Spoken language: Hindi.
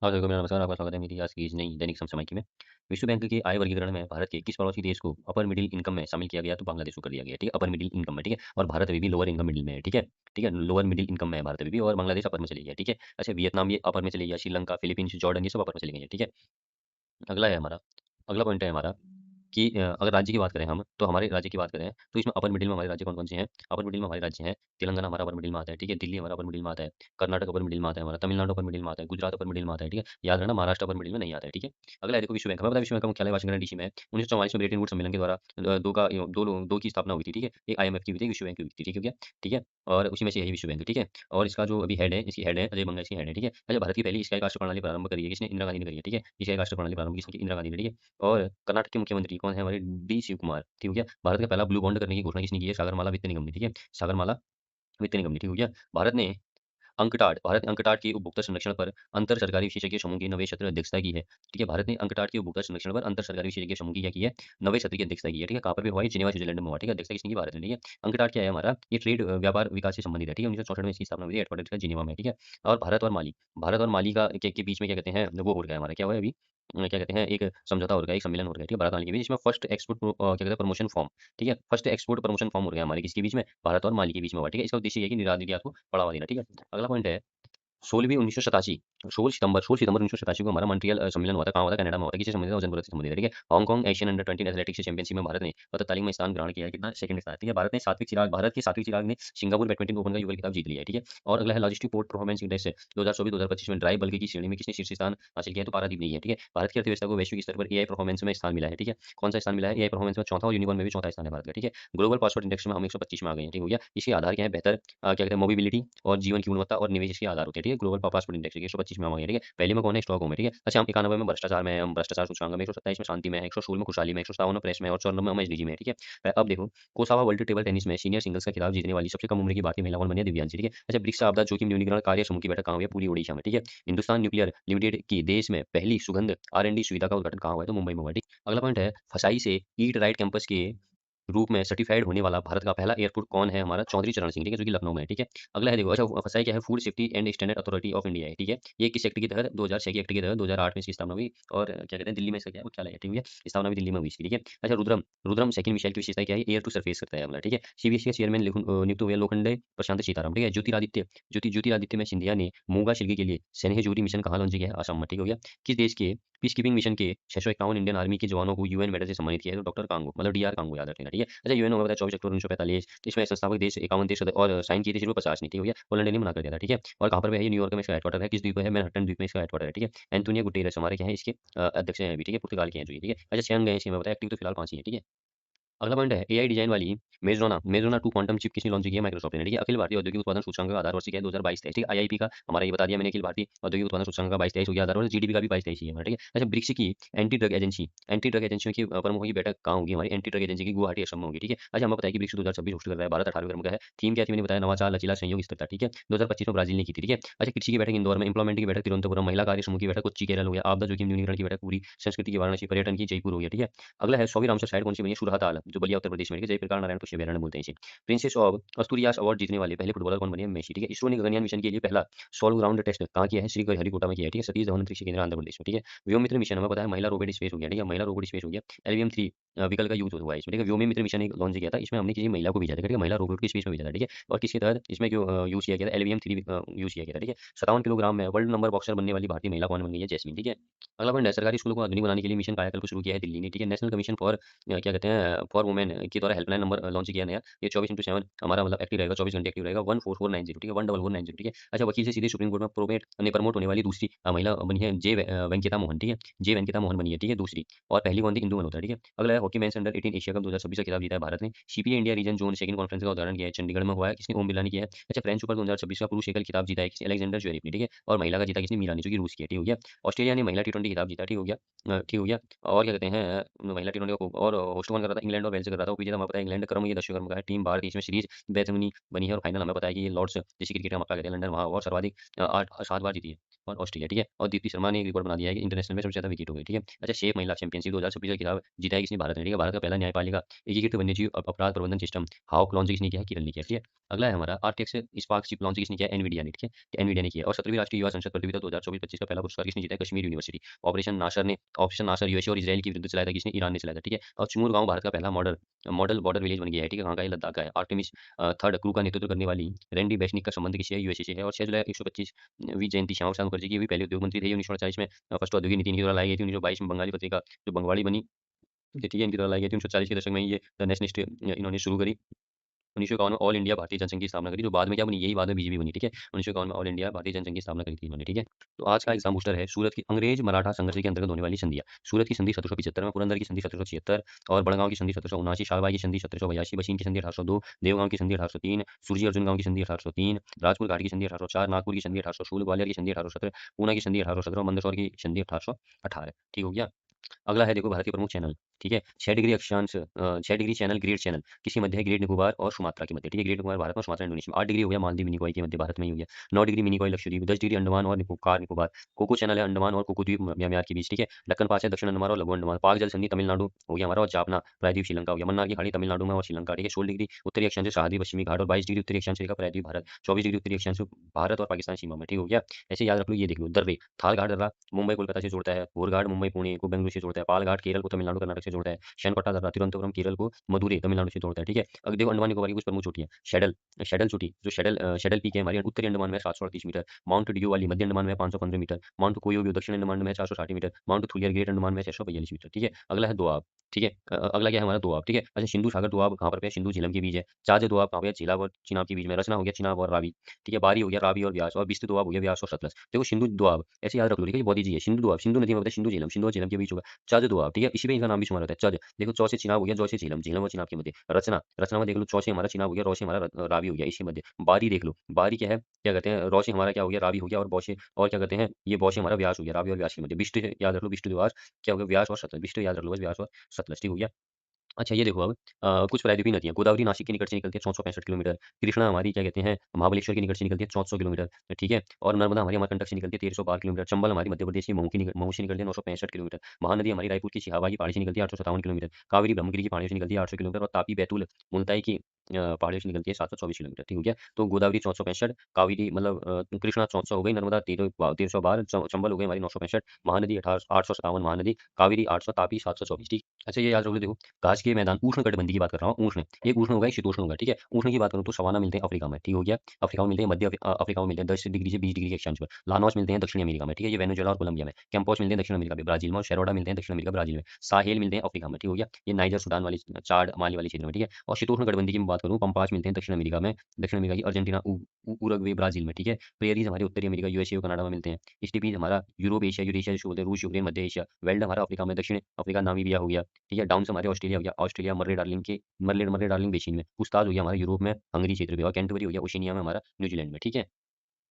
हाँ, देखो मेरा नमस्कार, आपका स्वागत है मेरी आज की इस नई दैनिक समसामयिकी में। विश्व बैंक के आय वर्गीकरण में भारत के किस पड़ोसी देश को अपर मिडिल इनकम में शामिल किया गया? तो बांग्लादेश को कर दिया गया, ठीक है? अपर मिडिल इनकम में, ठीक है? और भारत अभी भी लोअर इनकम मिडिल में है, ठीक है? ठीक है? लोअर मिडिल इनकम में है भारत अभी भी और बांग्लादेश अपर में चली गई है, ठीक है? अच्छा, वियतनाम ये अपर में चली गई है, श्रीलंका, फिलीपींस, जॉर्डन ये सब अपर में चली गई है, ठीक है? अगला है हमारा अगला पॉइंट है हमारा कि अगर राज्य की बात करें हम, तो हमारे राज्य की बात करें, तो इसमें अपर मिडिल में हमारे राज्य कौन-कौन से हैं? अपर मिडिल में हमारे राज्य हैं, तेलंगाना हमारा अपर मिडिल में आता है, ठीक है? दिल्ली हमारा अपर मिडिल में आता है, कर्नाटक अपर मिडिल में आता है हमारा, तमिलनाडु अपर मिडिल में आता है, गुजरात अपर मिडिल में आता है, ठीक है? याद रखना महाराष्ट्र अपर मिडिल में नहीं आता है, ठीक है? अगला है देखो विश्व बैंक, हमें पता है विश्व बैंक का मुख्यालय वाशिंगटन डीसी में है। 1944 में ब्रेटन वुड्स सम्मेलन के द्वारा 2 की स्थापना हुई थी, ठीक है? एक आईएमएफ की हुई थी, विश्व बैंक की हुई थी, ठीक हो गया? ठीक है? और उसी में से यही विश्व बैंक, ठीक है? और इसका जो अभी हेड है, इसकी हेड है अजय बंगा इसकी हेड है, ठीक है? अच्छा, भारत की पहली स्काई कास्ट प्रणाली प्रारंभ करी है किसने? इंदिरा गांधी ने करी है, ठीक है? स्काई कास्ट प्रणाली प्रारंभ किसने की? इंदिरा गांधी ने, ठीक है? और कर्नाटक के मुख्यमंत्री कौन है हमारे? डी शिव कुमार, ठीक हो गया? भारत का पहला ब्लू बॉन्ड करने की घोषणा किसने की है? सागरमाला वित्त निगम ने, ठीक है? सागरमाला वित्त निगम ने, ठीक हो गया? भारत ने अंकटाड की उपभोक्ता संरक्षण पर अंतर सरकारी विशेषज्ञ समूह की 9वें सत्र अध्यक्षता की है, ठीक है? भारत ने अंकटाड की उपभोक्ता संरक्षण पर अंतर सरकारी विशेषज्ञ समूह की क्या की है? 9वें सत्र की अध्यक्षता की है, ठीक है? कहाँ पर भी हुआ? ये जिनेवा स्विट्जरलैंड में हुआ, ठीक है? अध्यक्षता किसने की? भारत ने, ठीक है? अंकटाड क्या है हमारा? ये ट्रेड व्यापार विकास से संबंधित है, ठीक है? 1964 में इसकी स्थापना हुई थी, हेडक्वार्टर इसका जिनेवा में है, ठीक है? और भारत और माली का के बीच में क्या कहते हैं, वो हो गया है हमारा, क्या हुआ है अभी? क्या कहते हैं, एक समझौता हो गया है, एक सम्मेलन हो गया है, ठीक है? भारत और माली के बीच, इसमें फर्स्ट एक्सपोर्ट क्या कहते हैं, प्रमोशन फॉर्म, ठीक है? फर्स्ट एक्सपोर्ट प्रमोशन फॉर्म हो गया हमारे किसके बीच में? भारत और माली के बीच में हुआ, ठीक है? इसका उद्देश्य ये है कि निर्यात निर्यात को बढ़ावा देना, ठीक है? अगला पॉइंट है 16वीं 1987 16 सितंबर 1987 को हमारा मॉन्ट्रियल सम्मेलन हुआ था। कहाँ हुआ था? कनाडा में हुआ था। किससे संबंधित है? ओजन परत से संबंधित है, ठीक है? Hong Kong Asian under 20 athletics championship में भारत ने 75 में स्थान ग्रहण किया है। कितना? सेकंड स्थान, ठीक है? भारत के सात्विक चिराग ने सिंगापुर बैडमिंटन ओपन का युगल खिताब जीत लिया है, ठीक है? और अगला है लॉजिस्टिक पोर्ट परफॉर्मेंस इंडेक्स 2024-2025 में ड्राई बल्क की श्रेणी में किसने शीर्ष स्थान हासिल किया है? तो पारादीप ने ही है, ठीक है? भारत की अर्थव्यवस्था को वैश्विक स्तर पर एआई परफॉर्मेंस में स्थान मिला है, ठीक है? कौन सा स्थान मिला है? एआई परफॉर्मेंस में चौथा और यूनिकॉर्न में भी चौथा स्थान है भारत का, ठीक है? ग्लोबल पासपोर्ट इंडेक्स में हम 125 में आ गए हैं, ठीक हो गया? इसके आधार क्या है? बेहतर क्या कहते हैं, मोबिलिटी और जीवन की गुणवत्ता और निवेश इसके आधार होते हैं, ठीक है? ग्लोबल पासपोर्ट इंडेक्स 125 में हम आ गए, ठीक है? पहले में कौन है? स्टॉकहोम है, ठीक है? अच्छा, हम 91 में भ्रष्टाचार में है, हम भ्रष्टाचार सूचकांक में, 127 में शांति में है, 116 में खुशहाली में, 157 में प्रेस में और 54 में हम एसडीजी में है, ठीक है? अब देखो, कोसावा वर्ल्ड टेबल टेनिस में सीनियर सिंगल्स का खिताब जीतने वाली सबसे कम उम्र की भारतीय महिला कौन बनी है? दिव्यांशी, ठीक है? अच्छा, ब्रिक्स आपदा जोखिम न्यूनीकरण कार्य समूह की बैठक कहाँ हुई है? पूरी ओडिशा में, ठीक है? हिंदुस्तान न्यूक्लियर लिमिटेड की देश में पहली सुगंध आर&डी सुविधा का उद्घाटन कहाँ हुआ है? तो मुंबई में हुआ है, ठीक? अगला पॉइंट है, फसाई से ईट राइट कैंपस के रूप में सर्टिफाइड होने वाला भारत का पहला एयरपोर्ट कौन है? हमारा चौधरी चरण सिंह, ठीक है? जो कि लखनऊ में है, ठीक है? अगला है देखो, अच्छा फसाई क्या है? Food safety and standard authority of India है, ठीक है? ये किस एक्ट के तहत? 2006 के एक्ट के तहत 2008 में इसकी स्थापना हुई और क्या कहते हैं, दिल्ली में इसका क्या है? मुख्यालय है, ठीक है? स्थापना भी दिल्ली में हुई इसकी, ठीक है? अच्छा, रुद्रम सेकंड मिसाइल की विशेषता क्या है? एयर टू सरफेस करता है हमला, ठीक है? सीबीएसई के चेयरमैन नियुक्त हुए लोखंडे प्रशांत सीताराम, ठीक है? ज्योतिरादित्य में सिंधिया ने मूंगा शिल्की के लिए स्नेहजूरी मिशन कहाँ लॉन्च किया है? असम में, ठीक हो गया? किस देश के पीस कीपिंग मिशन के 651 इंडियन आर्मी के जवानों को यूएन मेडल से सम्मानित किया है? तो डॉक्टर कांगो, मतलब डीआर कांगो याद रखना, ठीक है? अच्छा, यूएन होगा 24 अक्टूबर 1945, इसमें संस्थापक देश 51 देश और साइन किए थे, सिर्फ 50 नहीं, ठीक हो गया? पोलैंड ने मना कर दिया था, ठीक है? और कहाँ पर है ये? न्यूयॉर्क में इसका हेडक्वार्टर है। किस द्वीप पे है? मैनहट्टन द्वीप में इसका हेडक्वार्टर है, ठीक है? एंटोनियो गुटेरेस हमारे क्या है? इसके अध्यक्ष हैं अभी, ठीक है? पुर्तगाल के हैं जो ये, ठीक है? अच्छा, शेंग गए इसमें बताया, एक्टिव तो फिलहाल 5 ही है, ठीक है? अगला पॉइंट है एआई डिजाइन वाली मेजरोना 2 क्वांटम चिप किसने लॉन्च की है? माइक्रोसॉफ्ट ने, ठीक है? अखिल भारतीय औद्योगिक उत्पादन सूचकांक का आधार वर्ष क्या है? 2022-23, ठीक है? आईआईपी का हमारा ये बता दिया मैंने, अखिल भारतीय औद्योगिक उत्पादन सूचकांक का 22-23 हो गया आधार वर्ष, जीडीपी का भी 22-23 ही है हमारा, ठीक है? अच्छा, ब्रिक्स की एंटी ड्रग एजेंसियों की प्रमुखों की बैठक कहाँ होगी? हमारी एंटी ड्रग एजेंसी की गुवाहाटी असम में होगी, ठीक है? अच्छा, हमें पता है कि ब्रिक्स 2026 होस्ट कर रहा है भारत, 18वें क्रम का है। थीम क्या थी मैंने बताया? नवाचार लचीला सहयोग स्थिरता, ठीक है? 2025 में ब्राजील ने की थी, ठीक है? अच्छा, कृषि की बैठक इंदौर में, एम्प्लॉयमेंट की बैठक तिरुवनंतपुरम, महिला कार्य समूह की बैठक कोच्चि केरल हो गया, आपदा जोखिम न्यूनीकरण की बैठक पूरी, संस्कृति की वाराणसी, पर्यटन की जयपुर हो गया, ठीक है? अगला है 100वीं रामसर साइट कौन सी बनी है? सुरहाताल, जो बलिया उत्तर प्रदेश में, ठीक है? जयप्रकाश नारायण पुष्य बोलते हैं इसे। प्रिंसेस ऑफ अस्तूरियास अवार्ड जीतने वाले पहले फुटबॉलर कौन बने हैं? मेसी, ठीक है? इसरो ने गगनयान मिशन के लिए पहला सॉल्व ग्राउंड टेस्ट कहाँ किया है? श्रीहरिकोटा में किया है, ठीक है? सतीश धवन अंतरिक्ष केंद्र आंध्र प्रदेश में, ठीक है? व्योम मित्र मिशन हमें पता है महिला रोबोट स्पेस हो गया, ठीक है? महिला रोबोट स्पेस हो गया। एलवीएम 3 व्हीकल का यूज हुआ है इसमें, ठीक है? व्योम मित्र मिशन एक लॉन्च किया था, इसमें हमने किसी महिला को भेजा था, ठीक है? महिला रोबोट की स्पेस में भेजा था, ठीक है? और किसके तहत इसमें जो यूज किया गया था? एलवीएम 3 यूज किया गया था, ठीक है? 57 किलोग्राम में वर्ल्ड नंबर बॉक्सर बनने वाली भारतीय महिला कौन बन गई है? जैस्मिन, ठीक है? अगला पॉइंट है सरकारी स्कूलों को आधुनिक बनाने के लिए मिशन कायाकल्प शुरू किया है दिल्ली ने, ठीक है? नेशनल कमीशन फॉर क्या कहते हैं, फॉर वुमेन के द्वारा हेल्पलाइन नंबर लॉन्च किया नया, ये 24/7 हमारा मतलब एक्टिव रहेगा, 24 घंटे एक्टिव रहेगा, 14490, ठीक है? 14490, ठीक है? अच्छा, वकील से सीधे सुप्रीम कोर्ट में प्रमोट होने वाली दूसरी महिला बनी है वेंकिता मोहन, ठीक है? जे वेंकिता मोहन बनी है, ठीक है? दूसरी। और पहली कौन थी? इंदु मल्होत्रा, ठीक है? अगला है hockey mains under 18 Asia cup 2026 का खिताब जीता है भारत ने। CPA India region zone second conference का उदाहरण किया है, चंडीगढ़ में हुआ है, किसने? ओम बिरला ने किया है। अच्छा, फ्रेंच ओपन 2026 का पुरुष एकल खिताब जीता है किसने? अलेक्जेंडर ज्वेरेव ने, ठीक है? और महिला का जीता किसने? मीरा ने, जो कि रूस की है, ठीक हो गया? ऑस्ट्रेलिया ने महिला टी20 खिताब जीता, ठीक हो गया? ठीक हो गया? और क्या कहते हैं महिला टी20 को और होस्ट कौन कर रहा था? इंग्लैंड और वेल्स कर रहा था, विजेता हमें पता है इंग्लैंड, क्रम ये 10वें क्रम का है, टीम बाहर की इसमें सीरीज बेथुनी बनी है और फाइनल हमें पता है कि ये लॉर्ड्स जिसे क्रिकेट का मक्का कहते हैं लंदन, वहाँ और सर्वाधिक 8 7 बार जीती है। और ऑस्ट्रेलिया, ठीक है। और दीप्ति शर्मा ने एक रिकॉर्ड बना दिया है कि इंटरनेशनल में सबसे ज़्यादा विकेट हो गए, ठीक है। अच्छा, शेफ महिला चैंपियनशिप 2026 का खिताब जीता है किसने? भारत ने, ठीक है। भारत का पहला न्यायपालिका एकीकृत वन्यजीव अपराध प्रबंधन सिस्टम हाउक लॉन्च किसने किया है? केरल ने किया, ठीक है। अगला है हमारा आरटीएक्स स्पार्क चिप लॉन्च किसने किया है? एनवीडिया ने, ठीक है। एनवीडिया ने किया। और 17वीं राष्ट्रीय युवा संसद प्रतियोगिता 2024-25 का पहला पुरस्कार किसने जीता है? कश्मीर यूनिवर्सिटी। ऑपरेशन नासर यूएसए और इसराइल के विरुद्ध चलाया था किसने? ईरान ने चलाया था, ठीक है। और चुमूर गाँव भारत का पहला मॉडल मॉडल बॉर्डर विलेज बन गया है, ठीक है। कहाँ का है? लद्दाख का है। आर्टेमिस थर्ड क्रू का नेतृत्व करने वाली रैंडी बेशनिक का संबंध किससे है? यूएसए से है। और 6 जुलाई 125वीं जयंती श्यामा प्रसाद मुखर्जी की, ये भी पहले उद्योग मंत्री थे। ये 1948 में फर्स्ट औद्योगिक नीति इनके द्वारा लाई गई थी। 1922 में बंगाली पत्रिका जो बंगवाड़ी बनी, ये ठीक है, इनके द्वारा लाई गई थी। 1940 के दशक में ये द नेशनलिस्ट इन्होंने शुरू करी। 1951 में ऑल इंडिया भारतीय जनसंघ की स्थापना करी, जो बाद में क्या बनी? यही बाद में बीजेपी बनी, ठीक है। 1951 में ऑल इंडिया भारतीय जनसंघ की स्थापना करी थी इन्होंने, ठीक है। तो आज का एग्जाम बूस्टर है सूरत की अंग्रेज मराठा संघर्ष के अंतर्गत होने वाली संधियां। सूरत की संधि 1775 में, पुरंदर की संधि 1776 और बड़गांव की संधि 1779, शाहबाई की संधि 1782, बशीन की संधि 1802, देवगांव की संधि 1803, सुरजी अर्जुन गांव की संधि 1803, राजपुर घाटी की संधि 1804, नागपुर की संधि 1816, ग्वालियर की संधि 1817, पूना की संधि 1817 और मंदसौर की संधि 1818, ठीक हो गया। अगला है देखो भारत के प्रमुख चैनल, ठीक है। 6 डिग्री अक्षांश 6 डिग्री चैनल ग्रेड चैनल किसके मध्य है? ग्रेट निकोबार और सुमात्रा के मध्य, ठीक है। ग्रेट निकोबार भारत में, सुमात्रा इंडोनेशिया में। 8 डिग्री हो गया मालदीव मिनिकॉय के मध्य, भारत में ही हो गया। 9 डिग्री मिनिकॉय लक्षद्वीप, 10 डिग्री अंडमान और निकोबार निकोबार। कोको चैनल है अंडमान और कोको द्वीप म्यांमार के बीच, ठीक है। दक्कन पास है दक्षिण अंडमान और लघु अंडमान। पाक जल संधि तमिलनाडु हो गया हमारा, और जापना प्रायद्वीप श्रीलंका हो गया। मन्नार की खाड़ी तमिलनाडु में और श्रीलंका, ठीक है। 16 डिग्री उत्तरी अक्षांश से सहाद्वीप पश्चिमी घाट और 22 डिग्री उत्तरी अक्षांश रेखा प्रायद्वीप भारत, 24 डिग्री उत्तरी अक्षांश भारत और पाकिस्तान सीमा में, ठीक हो गया। ऐसे याद रख लो, ये देख लो दर्रे थाल घाट दर्रा मुंबई कोलकाता से जोड़ता है, बोरघाट मुंबई पुणे को बेंगलुरु से जोड़ता है, पालघाट केरल को तमिलनाडु कर्नाटक से जोड़ता है, शैनपट्टा दर्रा तिरुवनंतपुरम केरल को मदुरै तमिलनाडु से जोड़ता है, ठीक है। अब देखो अंडमान निकोबार की कुछ प्रमुख चोटियां, शेडल शेडल चोटी, जो शेडल पीक है हमारी उत्तरी अंडमान में 738 मीटर, माउंट ड्यू वाली मध्य अंडमान में 515 मीटर, माउंट कोयोगो दक्षिण अंडमान में 460 metre, mount Thuillier great Andaman में 642 मीटर, ठीक है। अगला है दोआब, ठीक है। अगला क्या है हमारा? दोआब, ठीक है। अच्छा, सिंधु सागर दोआब कहाँ पर है? सिंधु झीलम के बीच है। चाज दोआब कहाँ पे है? झीलाब और चिनाब के बीच में। रचना हो गया चिनाब और रावी, ठीक है। बारी हो गया रावी और व्यास, और बिस्त दोआब हो गया व्यास और सतलज। देखो सिंधु दोआब ऐसे याद रख लो, ठीक है। ये बहुत ईजी है। सिंधु दोआब सिंधु नदी में होता है, सिंधु झीलम, सिंधु और झीलम के बीच होगा चज दोआब, ठीक है। इसी पे इनका नाम भी शुमार होता है चज। देखो चौ से चिनाब हो गया, जौ से झीलम, झीलम और चिनाब के मध्य। रचना रचना में देख लो, चौ से हमारा चिनाब हो गया, रौ से हमारा रावी हो गया, इसी मध्य। बारी देख लो, बारी क्या है? क्या कहते हैं? रौ से हमारा क्या हो गया? रावी हो गया, और बौ से और क्या कहते हैं? ये बौ से हमारा व्यास हो गया, रावी और व्यास के मध्य। बिष्ट याद रख लो, बिष्ट द्वार क्या हो गया? व्यास और सतलज, बिष्ट याद रख लो बस, व्यास और सतलज, ठीक हो गया। अच्छा, ये देखो अब कुछ प्रायद्वीपीय नदियाँ, गोदावरी नासिक के निकट से निकलती है 465 किलोमीटर, कृष्णा हमारी क्या कहते हैं महाबलेश्वर के निकट से निकलती है 1400 किलोमीटर, ठीक है। और नर्मदा हमारी अमरकंटक से निकलती है 1312 किलोमीटर, चंबल हमारी मध्य प्रदेश की मऊ से निकलती है 965 किलोमीटर, महानदी हमारी रायपुर की सिहावा की पहाड़ी से निकलती है 857 किलोमीटर, कावेरी ब्रह्मगिरी की पहाड़ियों से निकलती है 800 किलोमीटर, और तापी बैतूल मुल्ताई की पहाड़ियों से निकलती है 724 किलोमीटर, ठीक हो गया। तो गोदावरी 465, कावेरी मतलब कृष्णा 1400 हो गई, नर्मदा 1312, चंबल हो गई हमारी 965, महानदी 857, महानदी कावेरी 800, तापी 724, ठीक। अच्छा, ये याद रखो, देखो घास के मैदान उष्ण कटिबंधीय की बात कर रहा हूँ। उष्ण एक उष्ण होगा, एक शीतोष्ण होगा, ठीक है। उष्ण की बात करूँ तो सवाना मिलते हैं अफ्रीका में, ठीक हो गया। अफ्रीका में मिलते हैं, अफ्रीका में मिलते हैं 10 डिग्री से 20 डिग्री के अक्षांश पर। लानोस मिलते हैं दक्षिण अमेरिका में, ठीक है। ये वेनेजुएला और कोलंबिया में। कैंपोस मिलते हैं दक्षिण अमेरिका में ब्राजील में, और शेरोडा मिलते हैं दक्षिण अमेरिका ब्राजील में। साहेल मिलते हैं अफ्रीका में, ठीक हो गया। ये नाइजर सुडान वाली चाड माली वाली क्षेत्र में, ठीक है। और शीतोष्ण कटिबंधीय की मैं बात करूँ, पंपास मिलते हैं दक्षिण अमेरिका में, दक्षिण अमेरिका की अर्जेंटीना उरुग्वे ब्राजील में, ठीक है। प्रेरीज हमारे उत्तरी अमेरिका यूएसए और कनाडा में मिलते हैं। स्टीपीज हमारा यूरोप एशिया यूरेशिया जिसको बोलते हैं, रूस यूक्रेन मध्य एशिया। वेल्ड हमारा अफ्रीका में, दक्षिण अफ्रीका नामीबिया हो गया, ठीक है। डाउन्स हमारे ऑस्ट्रेलिया हो गया, ऑस्ट्रेलिया मर्रे डार्लिंग के मर्रे मर्रे डार्लिंग बेसिन में। पुस्ताज हो गया हमारा यूरोप में, हंगरी क्षेत्र में। और कैंटरबरी हो गया ओशिनिया में हमारा, न्यूजीलैंड में, ठीक है।